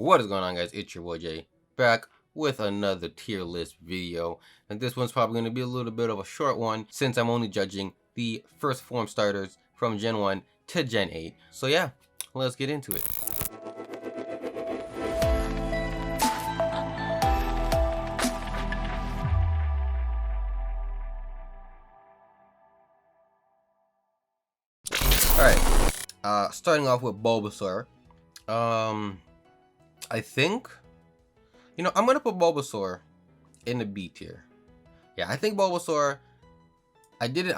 What is going on, guys? It's your boy Jay, back with another tier list video, and this one's probably going to be a little bit of a short one since I'm only judging the first form starters from Gen 1 to Gen 8. So yeah, let's get into it. Alright, starting off with Bulbasaur. I think, I'm gonna put Bulbasaur in the B tier. Yeah, I think Bulbasaur, I didn't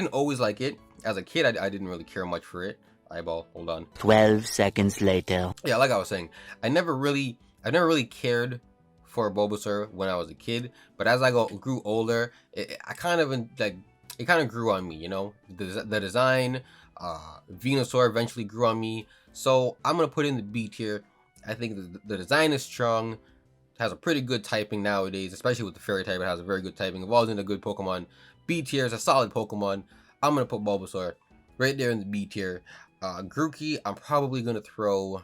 always like it. As a kid, I didn't really care much for it. Eyeball, hold on. 12 seconds later. Yeah, like I was saying, I never really cared for Bulbasaur when I was a kid, but as I grew older, it kind of grew on me, the design. Venusaur eventually grew on me, so I'm gonna put in the B tier. I think the design is strong, has a pretty good typing nowadays, especially with the fairy type. It has a very good typing, evolves into a good Pokemon. B tier is a solid Pokemon. I'm gonna put Bulbasaur right there in the B tier. Grookey, I'm probably gonna throw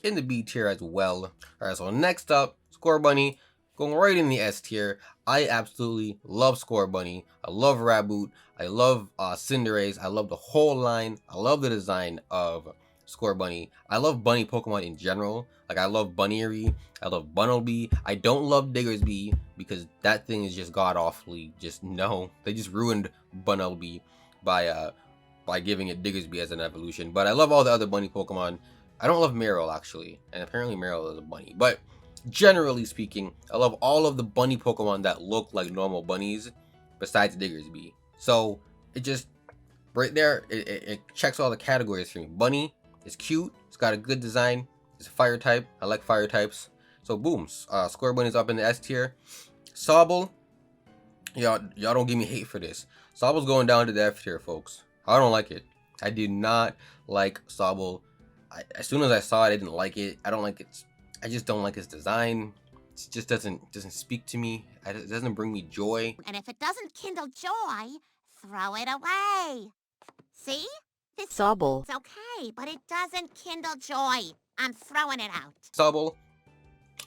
in the B tier as well. Alright, so next up, Scorbunny, going right in the S tier. I absolutely love Scorbunny. I love Raboot. I love Cinderace. I love the whole line. I love the design of Scorbunny. I love bunny Pokemon in general. Like, I love Buneary. I love Bunnelby. I don't love Diggersby because that thing is just god-awfully no. They just ruined Bunnelby by giving it Diggersby as an evolution. But I love all the other bunny Pokemon. I don't love Meryl, actually. And apparently Meryl is a bunny. But generally speaking, I love all of the bunny Pokemon that look like normal bunnies besides Diggersby. So it just, right there, it checks all the categories for me. Bunny is cute. It's got a good design. It's a fire type. I like fire types. So boom, Scorbunny's up in the S tier. Sobble, y'all don't give me hate for this. Sobble's going down to the F tier, folks. I don't like it. I did not like Sobble. As soon as I saw it, I didn't like it. I just don't like its design. It just doesn't speak to me. It doesn't bring me joy. And if it doesn't kindle joy, throw it away. See? This Sobble. It's okay, but it doesn't kindle joy. I'm throwing it out. Sobble,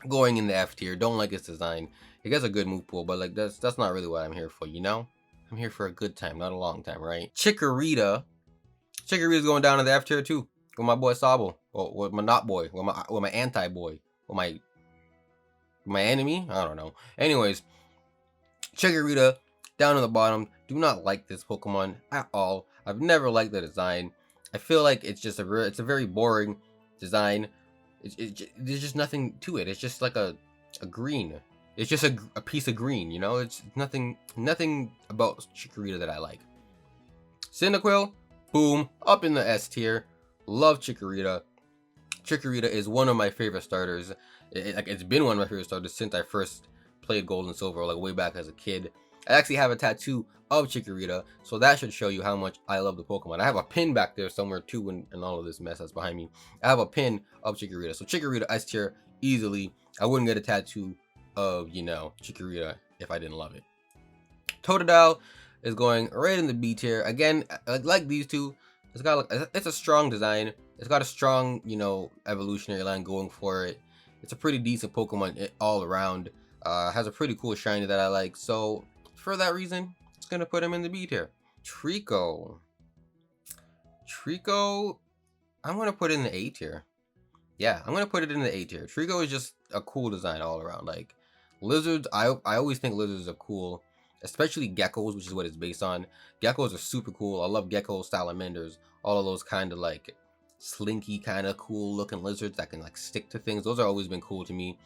going in the F tier. Don't like its design. It gets a good move pool, but like that's not really what I'm here for, I'm here for a good time, not a long time, right? Chikorita's going down to the F tier too. With my boy Sobble, or with my not boy, with my anti boy, with my enemy. I don't know. Anyways, Chikorita down to the bottom. Do not like this Pokemon at all. I've never liked the design. I feel like it's just it's a very boring design. There's just nothing to it. It's just like a green. It's just a piece of green, It's nothing about Chikorita that I like. Cyndaquil, boom, up in the S tier. Love Chikorita. Chikorita is one of my favorite starters. It's been one of my favorite starters since I first played Gold and Silver, like way back as a kid. I actually have a tattoo of Chikorita, so that should show you how much I love the Pokemon. I have a pin back there somewhere too, in all of this mess that's behind me. I have a pin of Chikorita. So Chikorita S tier easily. I wouldn't get a tattoo of, Chikorita if I didn't love it. Totodile is going right in the B tier. Again, like these two, it's a strong design. It's got a strong, evolutionary line going for it. It's a pretty decent Pokemon all around. Has a pretty cool shiny that I like. So for that reason, it's gonna put him in the B tier. Trico, I'm gonna put it in the A tier. Yeah, I'm gonna put it in the A tier. Trico is just a cool design all around. Like lizards, I always think lizards are cool, especially geckos, which is what it's based on. Geckos are super cool. I love geckos, salamanders, all of those kind of like slinky kind of cool looking lizards that can like stick to things. Those have always been cool to me.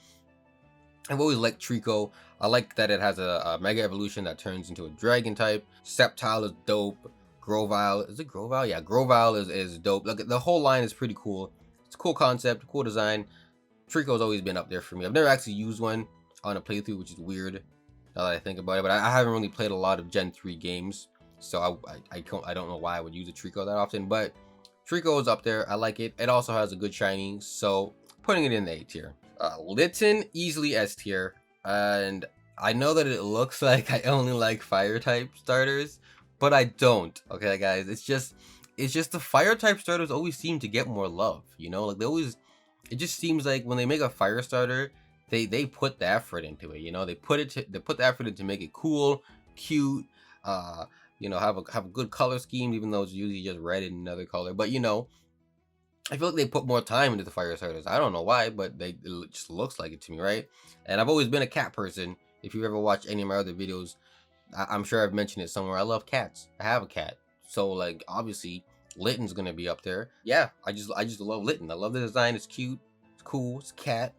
I've always liked Trico. I like that it has a mega evolution that turns into a dragon type. Sceptile is dope. Grovyle, is it Grovyle? Yeah, Grovyle is dope. Look, the whole line is pretty cool. It's a cool concept, cool design. Trico's always been up there for me. I've never actually used one on a playthrough, which is weird now that I think about it. But I haven't really played a lot of Gen 3 games, so I don't know why I would use a Trico that often. But Trico is up there. I like it. It also has a good shiny, so putting it in the A tier. Litten, easily S tier. And I know that it looks like I only like fire type starters, but I don't. Okay, guys, it's just the fire type starters always seem to get more love. Like it just seems like when they make a fire starter, they put the effort into it. You know, they put the effort in to make it cool, cute. You know, have a good color scheme, even though it's usually just red and another color. But you know, I feel like they put more time into the fire starters. I don't know why, but it just looks like it to me, right? And I've always been a cat person. If you ever watch any of my other videos, I'm sure I've mentioned it somewhere. I love cats. I have a cat, so like obviously Litten's gonna be up there. Yeah, I just love Litten. I love the design. It's cute. It's cool. It's a cat.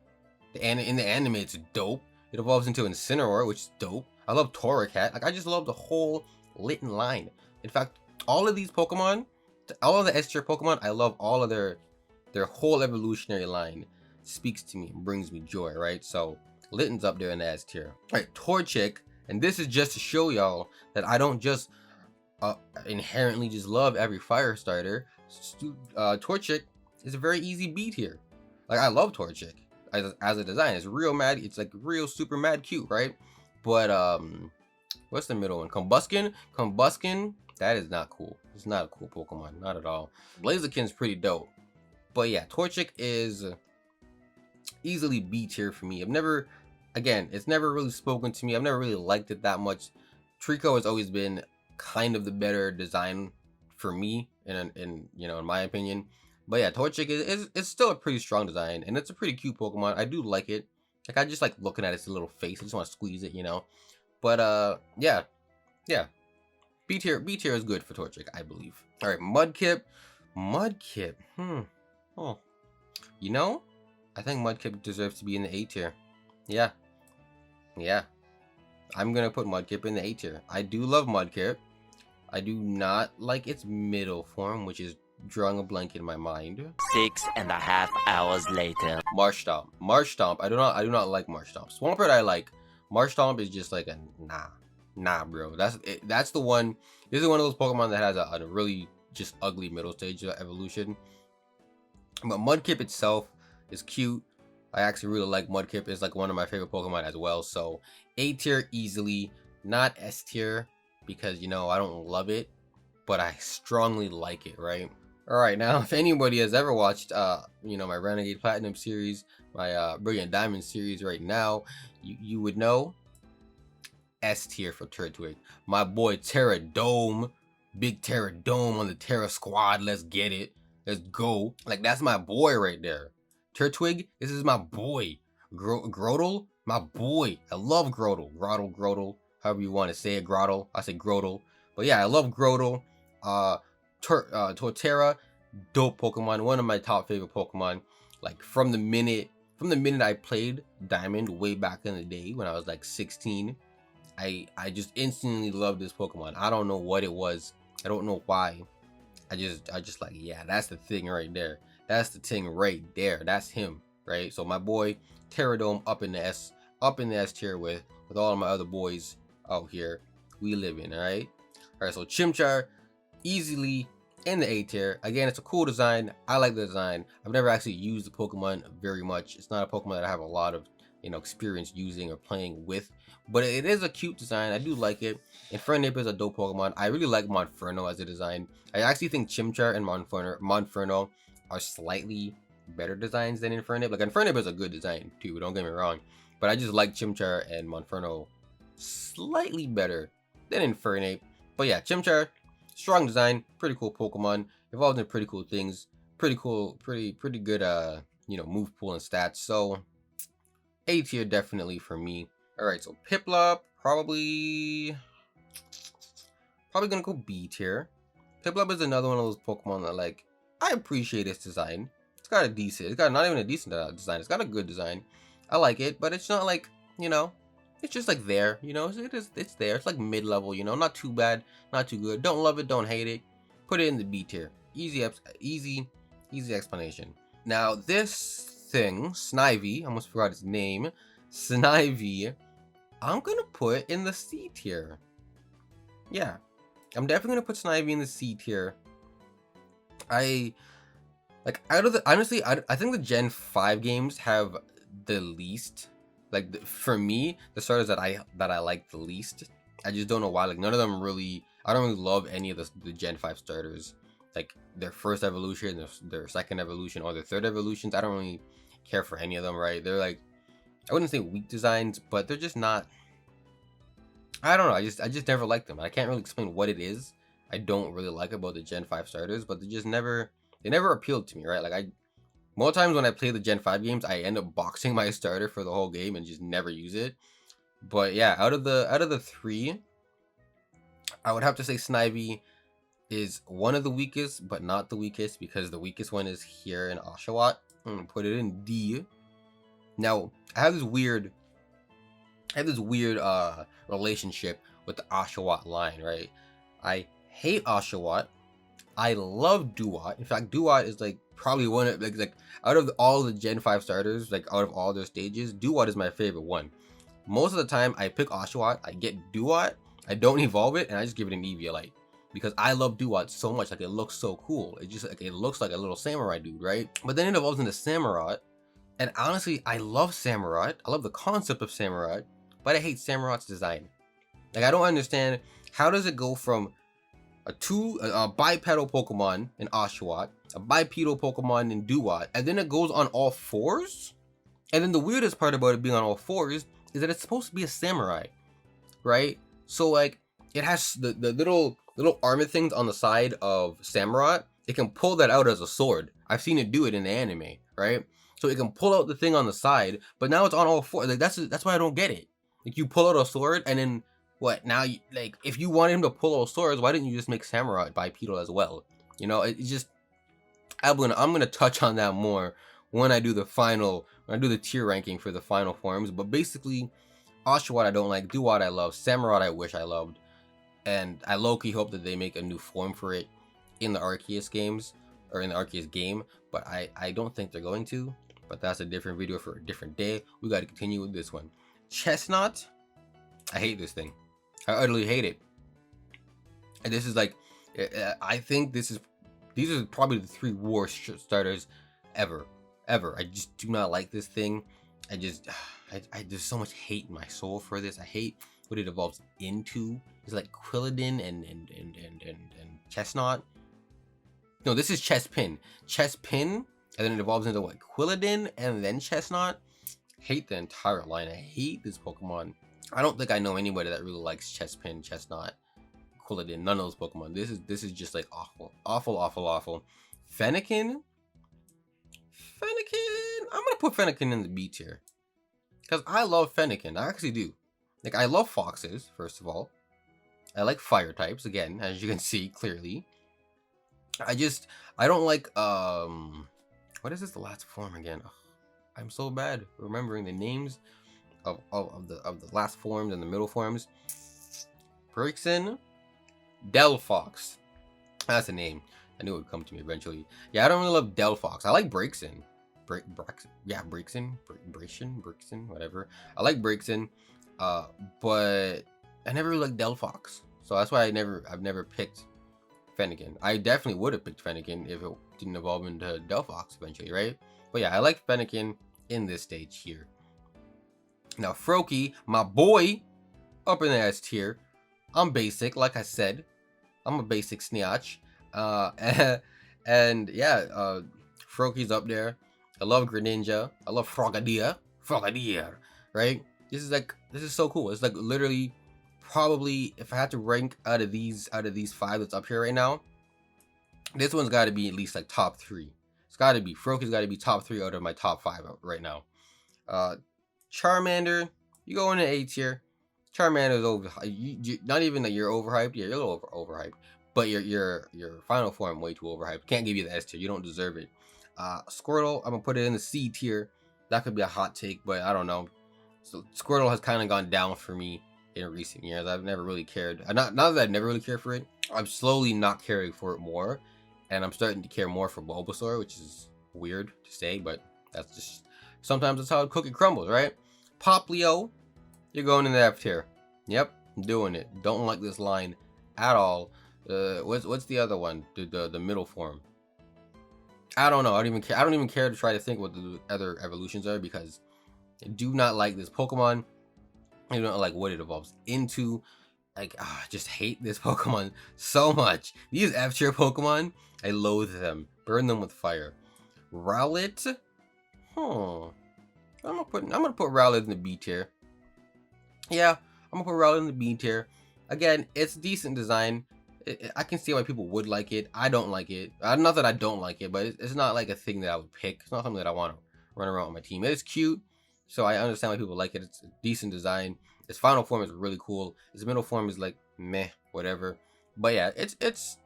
In the anime, it's dope. It evolves into Incineroar, which is dope. I love Torchic. Like I just love the whole Litten line. In fact, all of these Pokemon, all of the S tier Pokemon, I love all of their whole evolutionary line. Speaks to me and brings me joy, right? So Litten's up there in the S tier. All right, Torchic, and this is just to show y'all that I don't just inherently just love every fire starter. Torchic is a very easy B tier. Like I love Torchic as a design. It's real mad. It's like real super mad cute, right? But what's the middle one? Combuskin. That is not cool. It's not a cool Pokemon, not at all. Blaziken's pretty dope. But yeah, Torchic is easily B tier for me. It's never really spoken to me. I've never really liked it that much. Trico has always been kind of the better design for me, in you know, in my opinion. But yeah, Torchic is still a pretty strong design, and it's a pretty cute Pokemon. I do like it. Like I just like looking at its little face. I just want to squeeze it, you know. But yeah. B tier is good for Torchic, I believe. All right, Mudkip. Oh, you know, I think Mudkip deserves to be in the A tier. Yeah. I'm gonna put Mudkip in the A tier. I do love Mudkip. I do not like its middle form, which is drawing a blank in my mind. 6.5 hours later. Marshtomp. I do not like Marshtomp. Swampert I like. Marshtomp is just like a nah, bro. That's the one. This is one of those Pokemon that has a really just ugly middle stage evolution. But Mudkip itself is cute. I actually really like Mudkip. It's like one of my favorite Pokemon as well. So A tier easily, not S tier because you know I don't love it, but I strongly like it, right? All right, now if anybody has ever watched you know, my Renegade Platinum series, my Brilliant Diamond series right now, you would know S tier for Turtwig. My boy Terra Dome, big Terra Dome on the Terra squad. Let's get it. Let's go. Like that's my boy right there. Turtwig, this is my boy. Grotle, my boy. I love Grotle. Grotle. However you want to say it, Grotle. I say Grotle. But yeah, I love Grotle. Torterra, dope Pokemon. One of my top favorite Pokemon. Like from the minute I played Diamond way back in the day when I was like 16. I just instantly loved this Pokemon. I don't know what it was. I don't know why. I just like, yeah, that's the thing right there. That's the thing right there. That's him, right? So my boy Terradome up in the S tier with all of my other boys out here. We live in, all right? All right, so Chimchar easily in the A tier. Again, it's a cool design. I like the design. I've never actually used the Pokemon very much. It's not a Pokemon that I have a lot of, you know, experience using or playing with, but it is a cute design. I do like it. Infernape is a dope Pokemon. I really like Monferno as a design. I actually think Chimchar and Monferno are slightly better designs than Infernape. Like Infernape is a good design too, don't get me wrong, but I just like Chimchar and Monferno slightly better than Infernape. But yeah, Chimchar, strong design, pretty cool Pokemon, evolved into pretty cool things, pretty cool, pretty good you know, move pool and stats. So A tier definitely for me. All right, so Piplup probably gonna go B tier. Piplup is another one of those Pokemon that, like, I appreciate its design. It's got not even a decent design. It's got a good design. I like it, but it's not like, you know, it's just like there, you know, it's there. It's like mid-level, you know, not too bad, not too good. Don't love it, don't hate it. Put it in the B tier. Easy explanation. Now this thing, Snivy, I almost forgot its name. Snivy, I'm gonna put in the C tier. Yeah, I'm definitely gonna put Snivy in the C tier. I honestly, I think the Gen 5 games have the least, like, for me, the starters that I like the least. I just don't know why. Like, none of them really, I don't really love any of the Gen 5 starters. like their first evolution, their second evolution, or their third evolutions. I don't really care for any of them, right? They're like, I wouldn't say weak designs, but they're just not. I don't know. I just never liked them. I can't really explain what it is I don't really like about the Gen 5 starters, but they never appealed to me, right? Like more times when I play the Gen 5 games, I end up boxing my starter for the whole game and just never use it. But yeah, out of the three, I would have to say Snivy is one of the weakest, but not the weakest, because the weakest one is here in Oshawott. I'm gonna put it in D. Now, I have this weird relationship with the Oshawott line, right? I hate Oshawott. I love Duat. In fact, Duat is like probably one of like out of all the Gen 5 starters, like out of all their stages, Duat is my favorite one. Most of the time I pick Oshawott, I get Duat, I don't evolve it, and I just give it an Eviolite. Because I love Duat so much, like it looks so cool. It just like it looks like a little samurai dude, right? But then it evolves into Samurott. And honestly, I love Samurott. I love the concept of Samurott, but I hate Samurott's design. Like I don't understand, how does it go from a bipedal Pokemon in Oshawott, a bipedal Pokemon in Duat, and then it goes on all fours? And then the weirdest part about it being on all fours is that it's supposed to be a samurai, right? So like it has the little armor things on the side of Samurott. It can pull that out as a sword. I've seen it do it in the anime, right? So it can pull out the thing on the side, but now it's on all fours. Like that's why I don't get it. Like you pull out a sword and then what? Now you, like if you wanted him to pull out swords, why didn't you just make Samurott bipedal as well? You know, it's just I'm gonna touch on that more when I do the tier ranking for the final forms. But basically, Oshawott I don't like, Duat I love, Samurott I wish I loved, and I low-key hope that they make a new form for it in the Arceus games, or in the Arceus game, but I don't think they're going to. But that's a different video for a different day. We got to continue with this one. Chestnut, I hate this thing. I utterly hate it. And this is like, I think these are probably the three worst starters ever. I just do not like this thing. There's so much hate in my soul for this. I hate what it evolves into. It's like Quilladin and Chestnut. No, this is Chespin. Chespin, and then it evolves into what? Quilladin and then Chestnut. Hate the entire line. I hate this Pokemon. I don't think I know anybody that really likes Chespin, Chestnut, Quilladin. None of those Pokemon. This is just like awful. Fennekin. I'm gonna put Fennekin in the B tier because I love Fennekin. I actually do. Like I love foxes. First of all, I like fire types. Again, as you can see clearly. I don't like what is this the last form again? Ugh, I'm so bad remembering the names of the last forms and the middle forms. Braixen, Delphox. That's a name. I knew it would come to me eventually. Yeah, I don't really love Delphox. I like Braixen. Braixen, whatever. I like Braixen, but I never really liked Delphox. So that's why I've never picked Fennekin. I definitely would have picked Fennekin if it didn't evolve into Delphox eventually, right? But yeah, I like Fennekin in this stage here. Now Froakie, my boy, up in the S tier. I'm basic, like I said. I'm a basic snatch. And yeah, Froakie's up there. I love Greninja. I love Frogadier, right? This is so cool. It's like literally probably, if I had to rank out of these five that's up here right now, this one's got to be at least like top 3. It's got to be Froakie's got to be top 3 out of my top 5 right now. Charmander, you go into A tier. Charmander's over. Not even that you're overhyped. Yeah, you're a little overhyped, but your final form way too overhyped. Can't give you the S tier. You don't deserve it. Squirtle, I'm gonna put it in the C tier. That could be a hot take, but I don't know. So Squirtle has kind of gone down for me in recent years. I've never really cared. Not that I've never really cared for it. I'm slowly not caring for it more, and I'm starting to care more for Bulbasaur, which is weird to say, but that's just sometimes that's how a cookie crumbles, right? Popplio, you're going in the F tier. Yep, I'm doing it. Don't like this line at all. What's the other one? The middle form. I don't know. I don't even care to try to think what the other evolutions are because I do not like this Pokemon. I don't like what it evolves into. Like, I just hate this Pokemon so much. These F tier Pokemon, I loathe them. Burn them with fire. Rowlet? I'm gonna put Rowlet in the B tier. Yeah, I'm gonna put Rowlet in the B tier. Again, it's decent design. I can see why people would like it. I don't like it. Not that I don't like it, but it's not like a thing that I would pick. It's not something that I want to run around with my team. It is cute, so I understand why people like it. It's a decent design. Its final form is really cool. Its middle form is like meh, whatever. But yeah, it's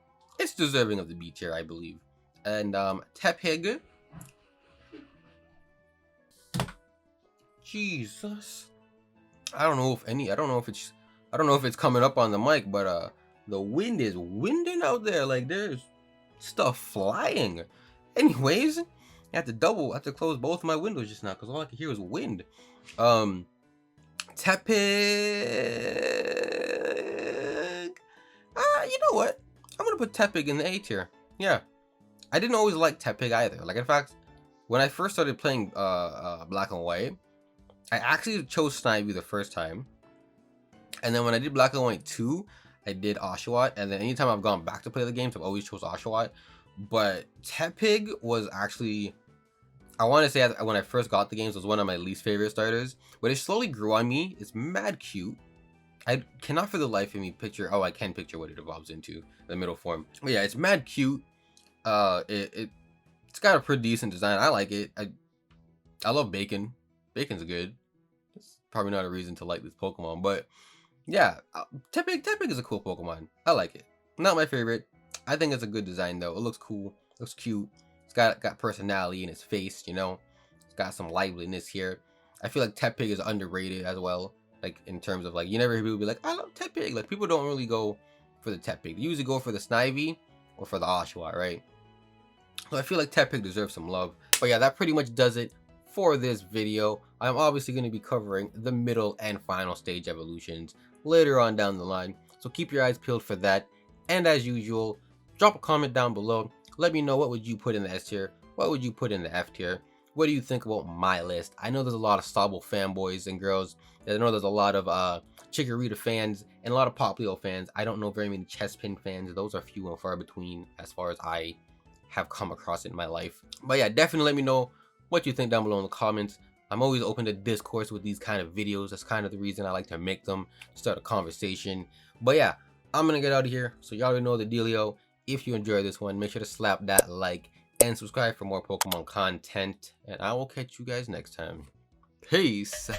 deserving of the B tier, I believe. And Tepig. Jesus. I don't know if it's coming up on the mic, but the wind is winding out there. Like, there's stuff flying. Anyways, I have to close both my windows just now because all I could hear was wind. Tepig. You know what? I'm gonna put Tepig in the A tier. Yeah, I didn't always like Tepig either. Like, in fact, when I first started playing Black and White, I actually chose Snivy the first time, and then when I did Black and White 2, I did Oshawott, and then anytime I've gone back to play the games, I've always chose Oshawott. But Tepig was actually, I want to say when I first got the games, was one of my least favorite starters, but it slowly grew on me. It's mad cute. I cannot for the life of me picture, I can picture what it evolves into, the middle form. But yeah, it's mad cute. It's got a pretty decent design. I like it. I love Bacon. Bacon's good. It's probably not a reason to like this Pokemon, but yeah, Tepig is a cool Pokemon. I like it. Not my favorite. I think it's a good design though. It looks cool. Looks cute. It's got personality in its face, you know. It's got some liveliness here. I feel like Tepig is underrated as well. Like, in terms of, like, you never hear people be like, I love Tepig. Like, people don't really go for the Tepig. They usually go for the Snivy or for the Oshawott, right? So I feel like Tepig deserves some love. But yeah, that pretty much does it for this video. I'm obviously going to be covering the middle and final stage evolutions later on down the line, so keep your eyes peeled for that. And as usual, drop a comment down below. Let me know, what would you put in the S tier, what would you put in the F tier, what do you think about my list? I know there's a lot of Sobble fanboys and girls. I know there's a lot of Chikorita fans and a lot of Popplio fans. I don't know very many Chespin fans. Those are few and far between as far as I have come across it in my life. But yeah, definitely let me know what you think down below in the comments. I'm always open to discourse with these kind of videos. That's kind of the reason I like to make them, start a conversation. But yeah, I'm gonna get out of here. So y'all already know the dealio. If you enjoyed this one, make sure to slap that like and subscribe for more Pokemon content. And I will catch you guys next time. Peace.